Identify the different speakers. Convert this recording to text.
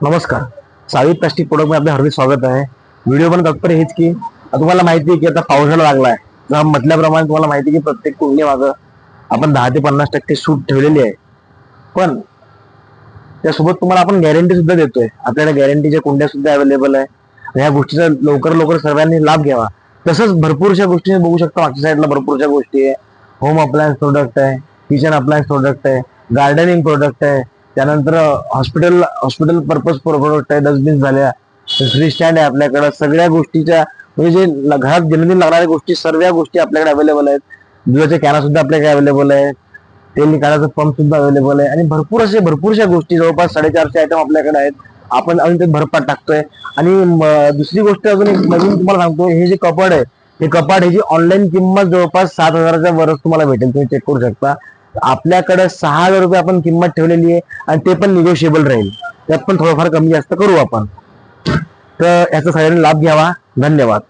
Speaker 1: नमस्कार. सावी plastic product मध्ये आपले हार्दिक स्वागत आहे. व्हिडिओ पण तात्पर्य हेच की तुम्हाला माहिती आहे की आता पावसाळा लागलाय. जर म्हटल्याप्रमाणे तुम्हाला माहिती आहे की प्रत्येक कुंडी मागं आपण 10 ते 50% सूट ठेवलेली आहे. पण त्यासोबत तुम्हाला आपण गॅरंटी सुद्धा देतोय. आपल्याकडे गॅरंटीच्या कुंड्या सुद्धा अवेलेबल आहे. ह्या गोष्टीचा लवकर लवकर सर्वांनी लाभ घ्यावा. तसंच भरपूरशा गोष्टी बघू शकता, मागच्या साईडला भरपूरशा गोष्टी आहे. होम अप्लायन्स प्रोडक्ट आहे, किचन अप्लायन्स प्रोडक्ट आहे, गार्डनिंग प्रोडक्ट आहे. त्यानंतर हॉस्पिटल हॉस्पिटल पर्पज प्रोडक्ट आहे, डस्टबिन झाल्या, फ्री स्टँड आहे आपल्याकडे. सगळ्या गोष्टीच्या म्हणजे जे घरात दैनंदिन लागणाऱ्या गोष्टी सर्व गोष्टी आपल्याकडे अवेलेबल आहेत. दुधाचे कॅना सुद्धा आपल्याकडे अवेलेबल आहे. तेल निकालाचा पंप सुद्धा अवेलेबल आहे आणि भरपूरशा गोष्टी जवळपास 450 आयटम आपल्याकडे आहेत. आपण अजून ते भरपाट टाकतोय. आणि दुसरी गोष्ट अजून एक नवीन तुम्हाला सांगतो, हे जे कपाट आहे, हे कपाट ह्याची ऑनलाईन किंमत जवळपास 7,000च्या वरच तुम्हाला भेटेल. तुम्ही चेक करू शकता. आपल्याकडे 6,000 रुपये आपण किंमत ठेवलेली आहे आणि ते पण निगोशिएबल राहील. त्यात पण थोडंफार कमी जास्त करू आपण. तर याचा सगळ्यांनी लाभ घ्यावा. धन्यवाद.